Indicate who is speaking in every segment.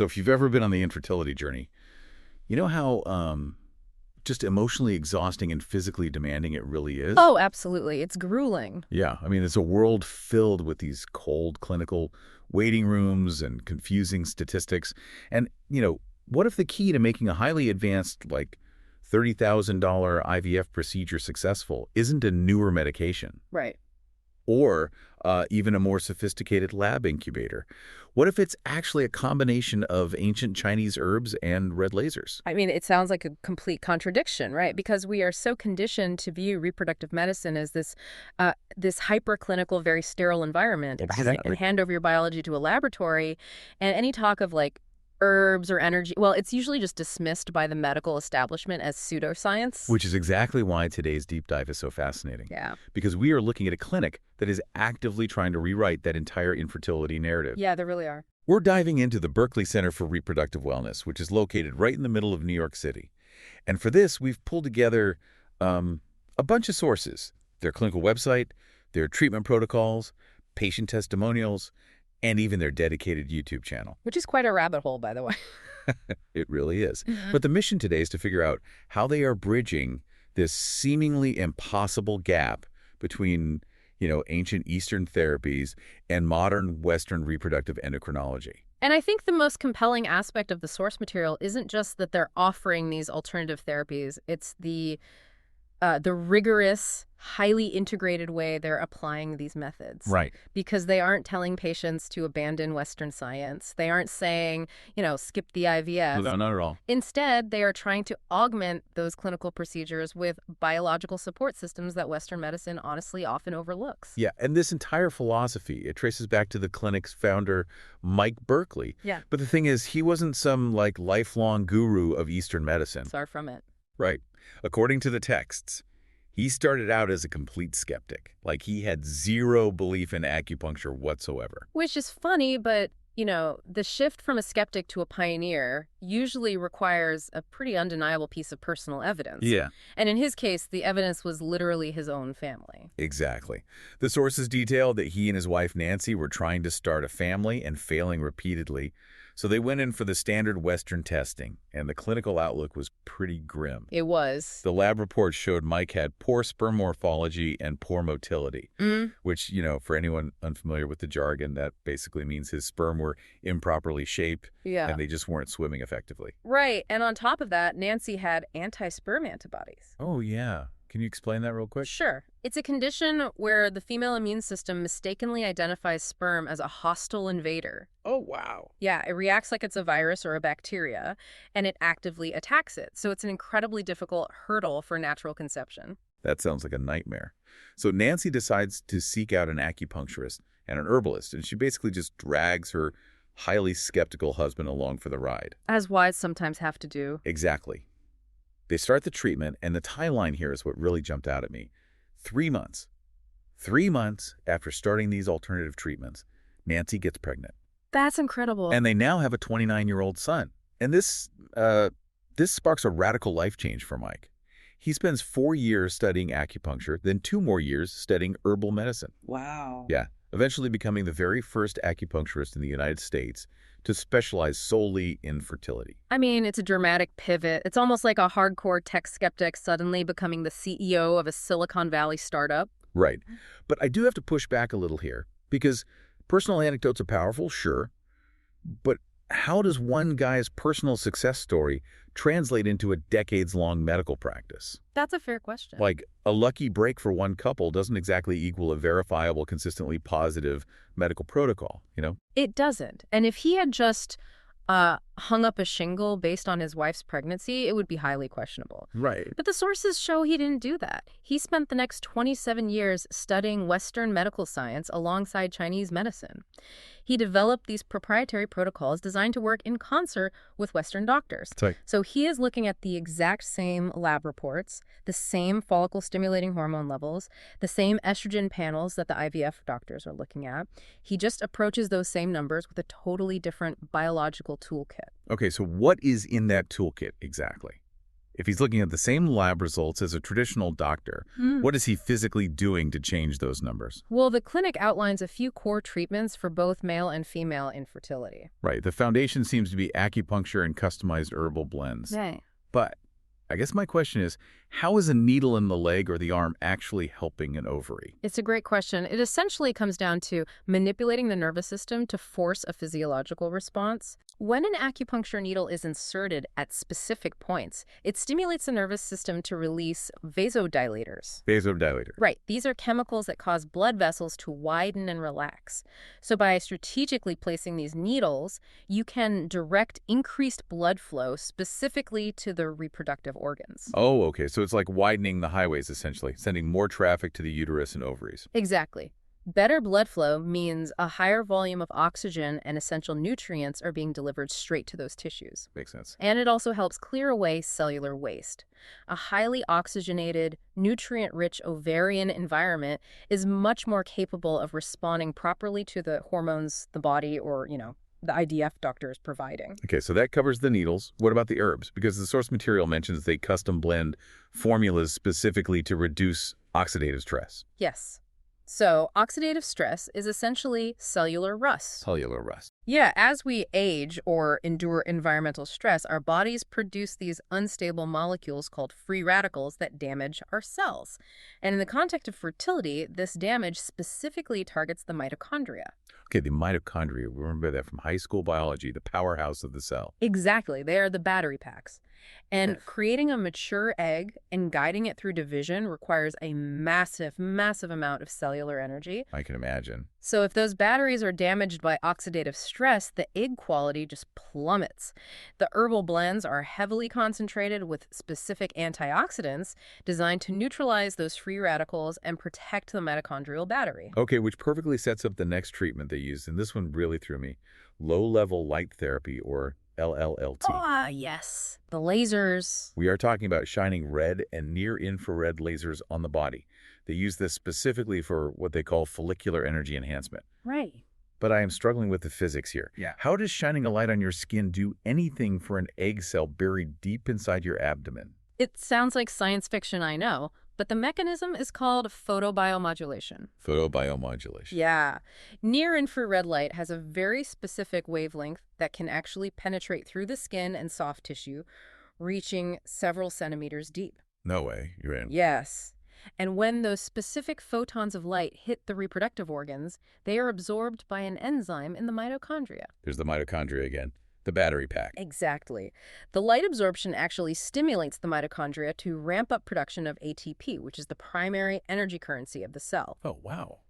Speaker 1: So if you've ever been on the infertility journey, you know how just emotionally exhausting and physically demanding it really is?
Speaker 2: Oh, absolutely. It's grueling.
Speaker 1: Yeah, I mean, it's a world filled with these cold clinical waiting rooms and confusing statistics. And, what if the key to making a highly advanced, like $30,000 IVF procedure successful isn't a newer medication
Speaker 2: Right.
Speaker 1: or even a more sophisticated lab incubator? What if it's actually a combination of ancient Chinese herbs and red lasers?
Speaker 2: I mean, it sounds like a complete contradiction, right? Because we are so conditioned to view reproductive medicine as this hyperclinical, very sterile environment, and
Speaker 1: Exactly.
Speaker 2: hand over your biology to a laboratory, and any talk of like herbs or energy, well, it's usually just dismissed by the medical establishment as pseudoscience.
Speaker 1: Which is exactly why today's deep dive is so fascinating.
Speaker 2: Yeah.
Speaker 1: Because we are looking at a clinic that is actively trying to rewrite that entire infertility narrative.
Speaker 2: Yeah, there really are.
Speaker 1: We're diving into the Berkeley Center for Reproductive Wellness, which is located right in the middle of New York City. And for this, we've pulled together a bunch of sources: their clinical website, their treatment protocols, patient testimonials, and even their dedicated YouTube channel.
Speaker 2: Which is quite a rabbit hole, by the way.
Speaker 1: It really is.
Speaker 2: Mhm.
Speaker 1: But the mission today is to figure out how they are bridging this seemingly impossible gap between, ancient Eastern therapies and modern Western reproductive endocrinology.
Speaker 2: And I think the most compelling aspect of the source material isn't just that they're offering these alternative therapies. It's the rigorous, highly integrated way they're applying these methods.
Speaker 1: Right.
Speaker 2: Because they aren't telling patients to abandon Western science. They aren't saying, skip the IVF.
Speaker 1: No, not at all.
Speaker 2: Instead, they are trying to augment those clinical procedures with biological support systems that Western medicine honestly often overlooks.
Speaker 1: Yeah, and this entire philosophy, it traces back to the clinic's founder, Mike Berkeley.
Speaker 2: Yeah.
Speaker 1: But the thing is, he wasn't some, lifelong guru of Eastern medicine.
Speaker 2: Far from it.
Speaker 1: Right. According to the texts, he started out as a complete skeptic. Like, he had zero belief in acupuncture whatsoever.
Speaker 2: Which is funny, but, the shift from a skeptic to a pioneer usually requires a pretty undeniable piece of personal evidence.
Speaker 1: Yeah.
Speaker 2: And in his case, the evidence was literally his own family.
Speaker 1: Exactly. The sources detailed that he and his wife Nancy were trying to start a family and failing repeatedly, so they went in for the standard Western testing, and the clinical outlook was pretty grim.
Speaker 2: It was.
Speaker 1: The lab report showed Mike had poor sperm morphology and poor motility, which, for anyone unfamiliar with the jargon, that basically means his sperm were improperly shaped
Speaker 2: Yeah.
Speaker 1: and they just weren't swimming effectively.
Speaker 2: Right. And on top of that, Nancy had anti-sperm antibodies.
Speaker 1: Oh, yeah. Can you explain that real quick?
Speaker 2: Sure. It's a condition where the female immune system mistakenly identifies sperm as a hostile invader.
Speaker 1: Oh, wow.
Speaker 2: Yeah, it reacts like it's a virus or a bacteria, and it actively attacks it. So it's an incredibly difficult hurdle for natural conception.
Speaker 1: That sounds like a nightmare. So Nancy decides to seek out an acupuncturist and an herbalist, and she basically just drags her highly skeptical husband along for the ride.
Speaker 2: As wives sometimes have to do.
Speaker 1: Exactly. They start the treatment, and the timeline here is what really jumped out at me. 3 months. 3 months after starting these alternative treatments, Nancy gets pregnant.
Speaker 2: That's incredible.
Speaker 1: And they now have a 29-year-old son. And this sparks a radical life change for Mike. He spends 4 years studying acupuncture, then 2 more years studying herbal medicine.
Speaker 2: Wow.
Speaker 1: Yeah, eventually becoming the very first acupuncturist in the United States to specialize solely in fertility.
Speaker 2: I mean, it's a dramatic pivot. It's almost like a hardcore tech skeptic suddenly becoming the CEO of a Silicon Valley startup.
Speaker 1: Right. But I do have to push back a little here, because personal anecdotes are powerful, sure, but how does one guy's personal success story translate into a decades-long medical practice?
Speaker 2: That's a fair question.
Speaker 1: Like, a lucky break for one couple doesn't exactly equal a verifiable, consistently positive medical protocol,
Speaker 2: It doesn't. And if he had just hung up a shingle based on his wife's pregnancy, it would be highly questionable.
Speaker 1: Right.
Speaker 2: But the sources show he didn't do that. He spent the next 27 years studying Western medical science alongside Chinese medicine. He developed these proprietary protocols designed to work in concert with Western doctors.
Speaker 1: Right.
Speaker 2: So he is looking at the exact same lab reports, the same follicle-stimulating hormone levels, the same estrogen panels that the IVF doctors are looking at. He just approaches those same numbers with a totally different biological toolkit.
Speaker 1: Okay, so what is in that toolkit exactly? If he's looking at the same lab results as a traditional doctor, what is he physically doing to change those numbers?
Speaker 2: Well, the clinic outlines a few core treatments for both male and female infertility.
Speaker 1: Right, the foundation seems to be acupuncture and customized herbal blends.
Speaker 2: Right.
Speaker 1: But I guess my question is, how is a needle in the leg or the arm actually helping an ovary?
Speaker 2: It's a great question. It essentially comes down to manipulating the nervous system to force a physiological response. When an acupuncture needle is inserted at specific points, it stimulates the nervous system to release vasodilators.
Speaker 1: Vasodilator.
Speaker 2: Right. These are chemicals that cause blood vessels to widen and relax. So by strategically placing these needles, you can direct increased blood flow specifically to the reproductive organs.
Speaker 1: Oh, okay. So it's like widening the highways, essentially, sending more traffic to the uterus and ovaries.
Speaker 2: Exactly. Better blood flow means a higher volume of oxygen and essential nutrients are being delivered straight to those tissues.
Speaker 1: Makes sense.
Speaker 2: And it also helps clear away cellular waste. A highly oxygenated, nutrient-rich ovarian environment is much more capable of responding properly to the hormones the body or, the IDF doctor is providing.
Speaker 1: Okay, so that covers the needles. What about the herbs? Because the source material mentions they custom blend formulas specifically to reduce oxidative stress.
Speaker 2: Yes. So oxidative stress is essentially cellular rust.
Speaker 1: Cellular rust.
Speaker 2: Yeah, as we age or endure environmental stress, our bodies produce these unstable molecules called free radicals that damage our cells. And in the context of fertility, this damage specifically targets the mitochondria.
Speaker 1: Okay, the mitochondria, remember that from high school biology, the powerhouse of the cell.
Speaker 2: Exactly. They are the battery packs. And creating a mature egg and guiding it through division requires a massive, massive amount of cellular energy.
Speaker 1: I can imagine.
Speaker 2: So if those batteries are damaged by oxidative stress, the egg quality just plummets. The herbal blends are heavily concentrated with specific antioxidants designed to neutralize those free radicals and protect the mitochondrial battery.
Speaker 1: Okay, which perfectly sets up the next treatment they used, and this one really threw me. Low-level light therapy, or LLLT.
Speaker 2: Ah, yes. The lasers.
Speaker 1: We are talking about shining red and near-infrared lasers on the body. They use this specifically for what they call follicular energy enhancement.
Speaker 2: Right.
Speaker 1: But I am struggling with the physics here.
Speaker 3: Yeah.
Speaker 1: How does shining a light on your skin do anything for an egg cell buried deep inside your abdomen?
Speaker 2: It sounds like science fiction, I know, but the mechanism is called photobiomodulation.
Speaker 1: Photobiomodulation.
Speaker 2: Yeah. Near-infrared light has a very specific wavelength that can actually penetrate through the skin and soft tissue, reaching several centimeters deep.
Speaker 1: No way. You're in.
Speaker 2: Yes. And when those specific photons of light hit the reproductive organs, they are absorbed by an enzyme in the mitochondria.
Speaker 1: There's the mitochondria again. The battery pack.
Speaker 2: Exactly. The light absorption actually stimulates the mitochondria to ramp up production of ATP, which is the primary energy currency of the cell.
Speaker 1: Oh, wow.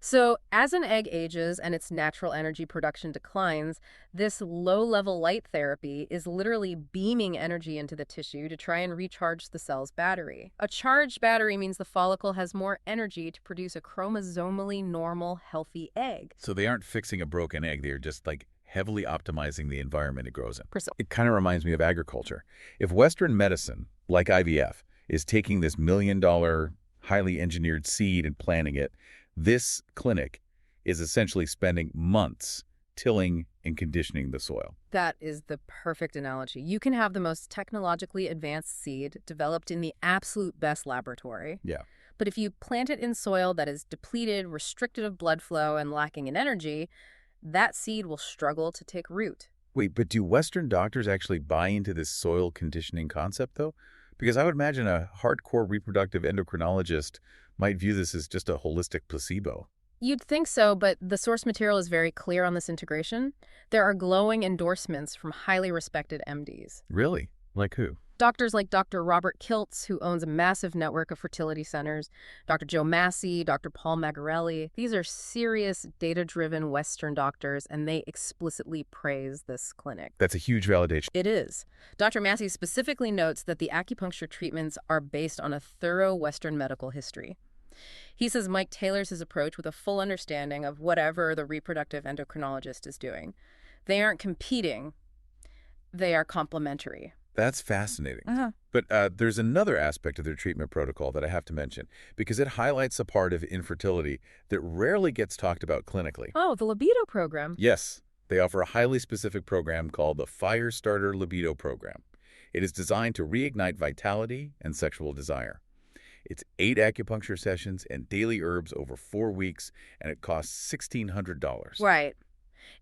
Speaker 2: So as an egg ages and its natural energy production declines, this low-level light therapy is literally beaming energy into the tissue to try and recharge the cell's battery. A charged battery means the follicle has more energy to produce a chromosomally normal, healthy egg.
Speaker 1: So they aren't fixing a broken egg. They're just like heavily optimizing the environment it grows in.
Speaker 2: Precisely.
Speaker 1: It kind of reminds me of agriculture. If Western medicine, like IVF, is taking this $1 million highly engineered seed and planting it, this clinic is essentially spending months tilling and conditioning the soil.
Speaker 2: That is the perfect analogy. You can have the most technologically advanced seed developed in the absolute best laboratory.
Speaker 1: Yeah.
Speaker 2: But if you plant it in soil that is depleted, restricted of blood flow, and lacking in energy, that seed will struggle to take root.
Speaker 1: Wait, but do Western doctors actually buy into this soil conditioning concept, though? Because I would imagine a hardcore reproductive endocrinologist might view this as just a holistic placebo.
Speaker 2: You'd think so, but the source material is very clear on this integration. There are glowing endorsements from highly respected MDs.
Speaker 1: Really? Like who?
Speaker 2: Doctors like Dr. Robert Kiltz, who owns a massive network of fertility centers, Dr. Joe Massey, Dr. Paul Magarelli. These are serious, data-driven Western doctors, and they explicitly praise this clinic.
Speaker 1: That's a huge validation.
Speaker 2: It is. Dr. Massey specifically notes that the acupuncture treatments are based on a thorough Western medical history. He says Mike tailors his approach with a full understanding of whatever the reproductive endocrinologist is doing. They aren't competing. They are complementary.
Speaker 1: That's fascinating. But there's another aspect of their treatment protocol that I have to mention, because it highlights a part of infertility that rarely gets talked about clinically.
Speaker 2: Oh, the libido program.
Speaker 1: Yes, they offer a highly specific program called the Firestarter Libido Program. It is designed to reignite vitality and sexual desire. It's 8 acupuncture sessions and daily herbs over 4 weeks, and it costs $1,600.
Speaker 2: Right.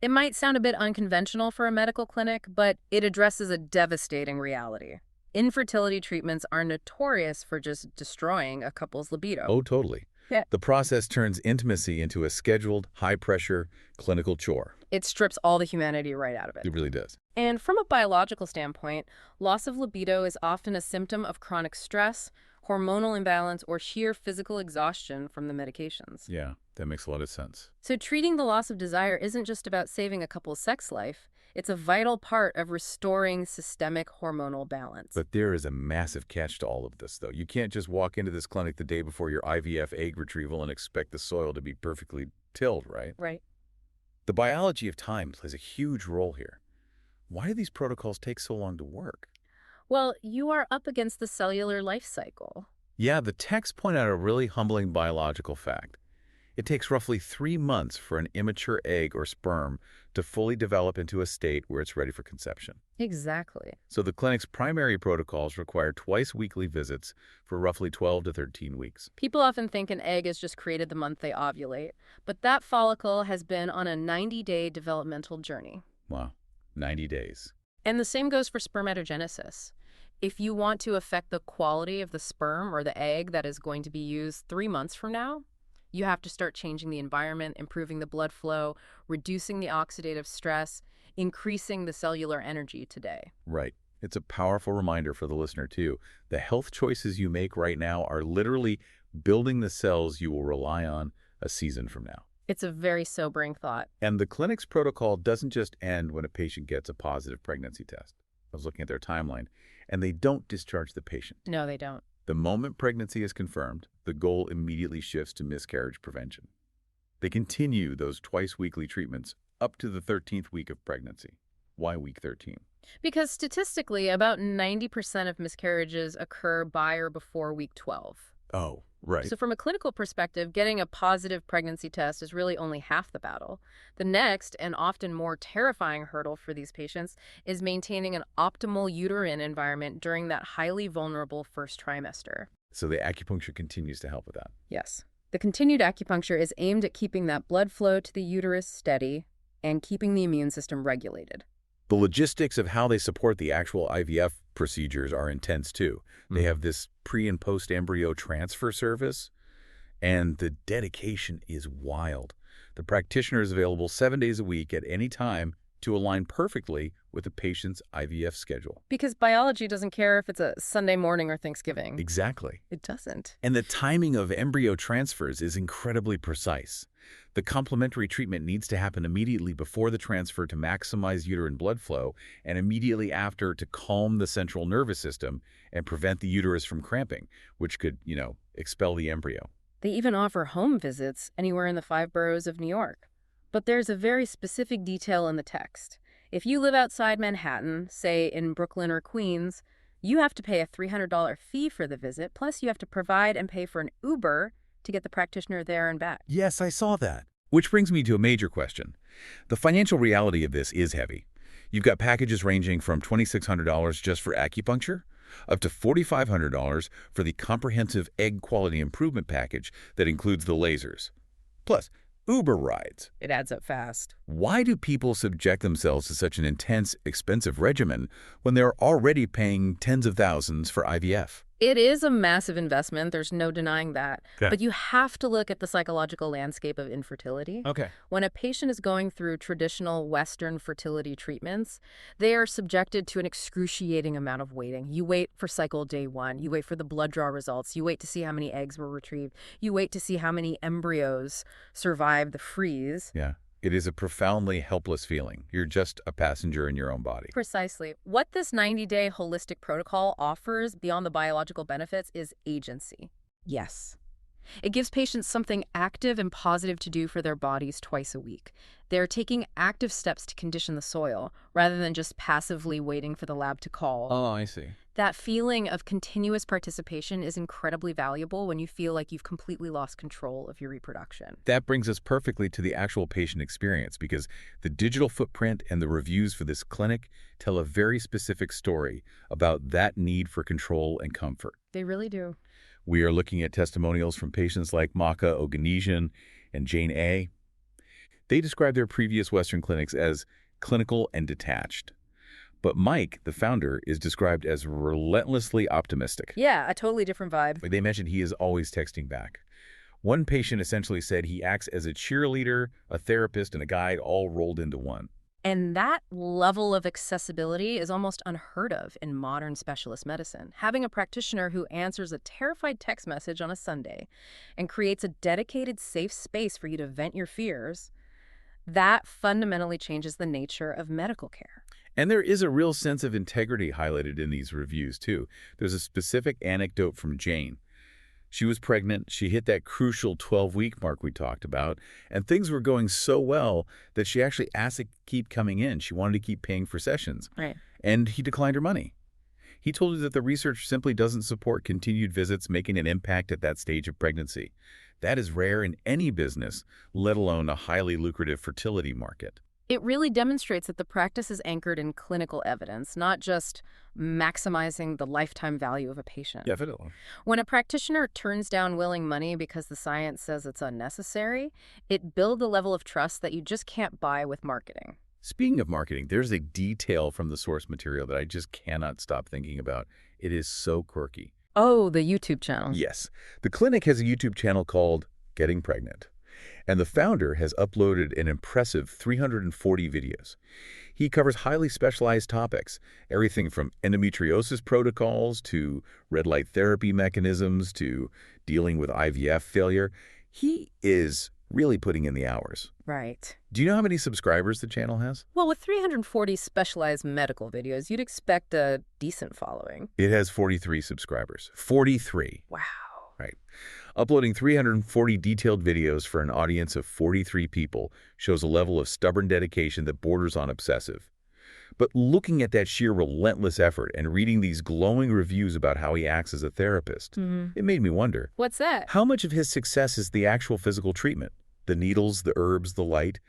Speaker 2: It might sound a bit unconventional for a medical clinic, but it addresses a devastating reality. Infertility treatments are notorious for just destroying a couple's libido.
Speaker 1: Oh, totally.
Speaker 2: Yeah.
Speaker 1: The process turns intimacy into a scheduled, high-pressure clinical chore.
Speaker 2: It strips all the humanity right out of it.
Speaker 1: It really does.
Speaker 2: And from a biological standpoint, loss of libido is often a symptom of chronic stress, hormonal imbalance, or sheer physical exhaustion from the medications.
Speaker 1: Yeah, that makes a lot of sense.
Speaker 2: So treating the loss of desire isn't just about saving a couple's sex life. It's a vital part of restoring systemic hormonal balance.
Speaker 1: But there is a massive catch to all of this, though. You can't just walk into this clinic the day before your IVF egg retrieval and expect the soil to be perfectly tilled, right?
Speaker 2: Right.
Speaker 1: The biology of time plays a huge role here. Why do these protocols take so long to work?
Speaker 2: Well, you are up against the cellular life cycle.
Speaker 1: Yeah, the texts point out a really humbling biological fact. It takes roughly 3 months for an immature egg or sperm to fully develop into a state where it's ready for conception.
Speaker 2: Exactly.
Speaker 1: So the clinic's primary protocols require twice-weekly visits for roughly 12 to 13 weeks.
Speaker 2: People often think an egg is just created the month they ovulate, but that follicle has been on a 90-day developmental journey.
Speaker 1: Wow, 90 days.
Speaker 2: And the same goes for spermatogenesis. If you want to affect the quality of the sperm or the egg that is going to be used 3 months from now, you have to start changing the environment, improving the blood flow, reducing the oxidative stress, increasing the cellular energy today.
Speaker 1: Right. It's a powerful reminder for the listener, too. The health choices you make right now are literally building the cells you will rely on a season from now.
Speaker 2: It's a very sobering thought.
Speaker 1: And the clinic's protocol doesn't just end when a patient gets a positive pregnancy test. I was looking at their timeline, and they don't discharge the patient.
Speaker 2: No, they don't.
Speaker 1: The moment pregnancy is confirmed, the goal immediately shifts to miscarriage prevention. They continue those twice-weekly treatments up to the 13th week of pregnancy. Why week 13?
Speaker 2: Because statistically, about 90% of miscarriages occur by or before week 12.
Speaker 1: Oh, right.
Speaker 2: So from a clinical perspective, getting a positive pregnancy test is really only half the battle. The next, and often more terrifying hurdle for these patients, is maintaining an optimal uterine environment during that highly vulnerable first trimester.
Speaker 1: So the acupuncture continues to help with that.
Speaker 2: Yes. The continued acupuncture is aimed at keeping that blood flow to the uterus steady and keeping the immune system regulated.
Speaker 1: The logistics of how they support the actual IVF procedures are intense, too. They have this pre- and post-embryo transfer service, and the dedication is wild. The practitioner is available 7 days a week at any time to align perfectly with the patient's IVF schedule.
Speaker 2: Because biology doesn't care if it's a Sunday morning or Thanksgiving.
Speaker 1: Exactly.
Speaker 2: It doesn't.
Speaker 1: And the timing of embryo transfers is incredibly precise. The complementary treatment needs to happen immediately before the transfer to maximize uterine blood flow and immediately after to calm the central nervous system and prevent the uterus from cramping, which could, expel the embryo.
Speaker 2: They even offer home visits anywhere in the 5 boroughs of New York. But there's a very specific detail in the text. If you live outside Manhattan, say in Brooklyn or Queens, you have to pay a $300 fee for the visit, plus you have to provide and pay for an Uber to get the practitioner there and back.
Speaker 1: Yes, I saw that. Which brings me to a major question. The financial reality of this is heavy. You've got packages ranging from $2,600 just for acupuncture up to $4,500 for the comprehensive egg quality improvement package that includes the lasers. Plus, Uber rides.
Speaker 2: It adds up fast.
Speaker 1: Why do people subject themselves to such an intense, expensive regimen when they're already paying tens of thousands for IVF?
Speaker 2: It is a massive investment. There's no denying that.
Speaker 1: Okay.
Speaker 2: But you have to look at the psychological landscape of infertility.
Speaker 1: Okay.
Speaker 2: When a patient is going through traditional Western fertility treatments, they are subjected to an excruciating amount of waiting. You wait for cycle day 1. You wait for the blood draw results. You wait to see how many eggs were retrieved. You wait to see how many embryos survive the freeze.
Speaker 1: Yeah. It is a profoundly helpless feeling. You're just a passenger in your own body.
Speaker 2: Precisely. What this 90-day holistic protocol offers beyond the biological benefits is agency. Yes. It gives patients something active and positive to do for their bodies twice a week. They're taking active steps to condition the soil, rather than just passively waiting for the lab to call.
Speaker 1: Oh, I see.
Speaker 2: That feeling of continuous participation is incredibly valuable when you feel like you've completely lost control of your reproduction.
Speaker 1: That brings us perfectly to the actual patient experience because the digital footprint and the reviews for this clinic tell a very specific story about that need for control and comfort.
Speaker 2: They really do.
Speaker 1: We are looking at testimonials from patients like Maka Oganesian and Jane A. They describe their previous Western clinics as clinical and detached. But Mike, the founder, is described as relentlessly optimistic.
Speaker 2: Yeah, a totally different vibe.
Speaker 1: They mentioned he is always texting back. One patient essentially said he acts as a cheerleader, a therapist, and a guide all rolled into one.
Speaker 2: And that level of accessibility is almost unheard of in modern specialist medicine. Having a practitioner who answers a terrified text message on a Sunday and creates a dedicated, safe space for you to vent your fears, that fundamentally changes the nature of medical care.
Speaker 1: And there is a real sense of integrity highlighted in these reviews, too. There's a specific anecdote from Jane. She was pregnant, she hit that crucial 12-week mark we talked about, and things were going so well that she actually asked to keep coming in. She wanted to keep paying for sessions.
Speaker 2: Right.
Speaker 1: And he declined her money. He told her that the research simply doesn't support continued visits making an impact at that stage of pregnancy. That is rare in any business, let alone a highly lucrative fertility market.
Speaker 2: It really demonstrates that the practice is anchored in clinical evidence, not just maximizing the lifetime value of a patient.
Speaker 1: Definitely.
Speaker 2: When a practitioner turns down willing money because the science says it's unnecessary, it builds a level of trust that you just can't buy with marketing.
Speaker 1: Speaking of marketing, there's a detail from the source material that I just cannot stop thinking about. It is so quirky.
Speaker 2: Oh, the YouTube channel.
Speaker 1: Yes. The clinic has a YouTube channel called Getting Pregnant. And the founder has uploaded an impressive 340 videos. He covers highly specialized topics, everything from endometriosis protocols to red light therapy mechanisms to dealing with IVF failure. He is really putting in the hours.
Speaker 2: Right.
Speaker 1: Do you know how many subscribers the channel has?
Speaker 2: Well, with 340 specialized medical videos, you'd expect a decent following.
Speaker 1: It has 43 subscribers. 43.
Speaker 2: Wow.
Speaker 1: Right. Uploading 340 detailed videos for an audience of 43 people shows a level of stubborn dedication that borders on obsessive. But looking at that sheer relentless effort and reading these glowing reviews about how he acts as a therapist, it made me wonder,
Speaker 2: What's that?
Speaker 1: how much of his success is the actual physical treatment? The needles, the herbs, the light?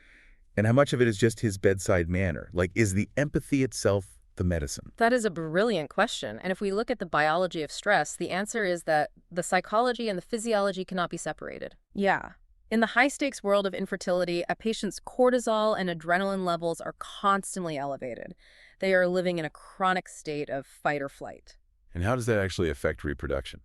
Speaker 1: And how much of it is just his bedside manner? Like, is the empathy itself the medicine?
Speaker 2: That is a brilliant question. And if we look at the biology of stress, the answer is that the psychology and the physiology cannot be separated. Yeah. In the high-stakes world of infertility, a patient's cortisol and adrenaline levels are constantly elevated. They are living in a chronic state of fight or flight.
Speaker 1: And how does that actually affect reproduction?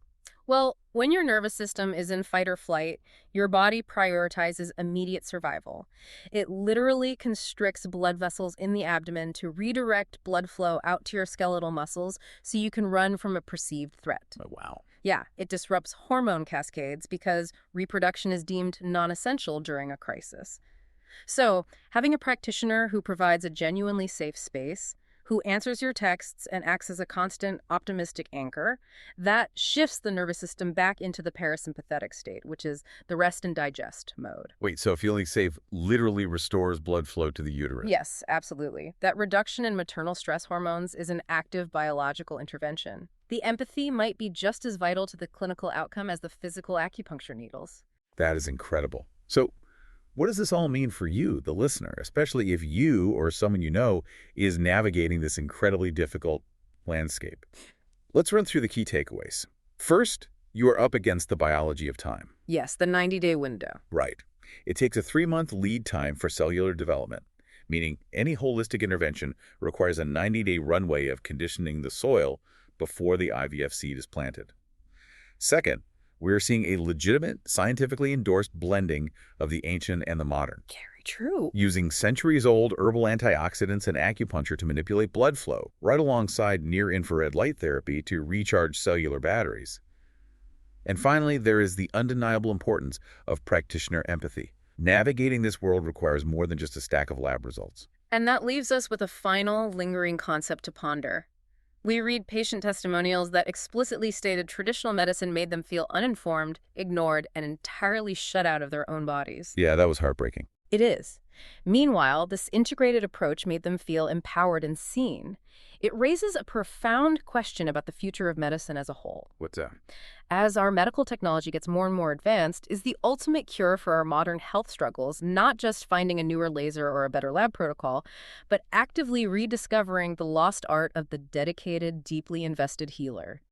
Speaker 2: Well, when your nervous system is in fight or flight, your body prioritizes immediate survival. It literally constricts blood vessels in the abdomen to redirect blood flow out to your skeletal muscles so you can run from a perceived threat.
Speaker 1: Oh, wow.
Speaker 2: Yeah, it disrupts hormone cascades because reproduction is deemed non-essential during a crisis. So, having a practitioner who provides a genuinely safe space, who answers your texts and acts as a constant optimistic anchor, that shifts the nervous system back into the parasympathetic state, which is the rest and digest mode.
Speaker 1: Wait, so feeling safe literally restores blood flow to the uterus?
Speaker 2: Yes, absolutely. That reduction in maternal stress hormones is an active biological intervention. The empathy might be just as vital to the clinical outcome as the physical acupuncture needles.
Speaker 1: That is incredible. So, what does this all mean for you, the listener, especially if you or someone you know is navigating this incredibly difficult landscape? Let's run through the key takeaways. First, you are up against the biology of time.
Speaker 2: Yes, the 90-day window.
Speaker 1: Right. It takes a 3-month lead time for cellular development, meaning any holistic intervention requires a 90-day runway of conditioning the soil before the IVF seed is planted. Second, we're seeing a legitimate, scientifically endorsed blending of the ancient and the modern.
Speaker 2: Very true.
Speaker 1: Using centuries-old herbal antioxidants and acupuncture to manipulate blood flow, right alongside near-infrared light therapy to recharge cellular batteries. And finally, there is the undeniable importance of practitioner empathy. Navigating this world requires more than just a stack of lab results.
Speaker 2: And that leaves us with a final, lingering concept to ponder. We read patient testimonials that explicitly stated traditional medicine made them feel uninformed, ignored, and entirely shut out of their own bodies.
Speaker 1: Yeah, that was heartbreaking.
Speaker 2: It is. Meanwhile, this integrated approach made them feel empowered and seen. It raises a profound question about the future of medicine as a whole.
Speaker 1: What's that?
Speaker 2: As our medical technology gets more and more advanced, is the ultimate cure for our modern health struggles not just finding a newer laser or a better lab protocol, but actively rediscovering the lost art of the dedicated, deeply invested healer?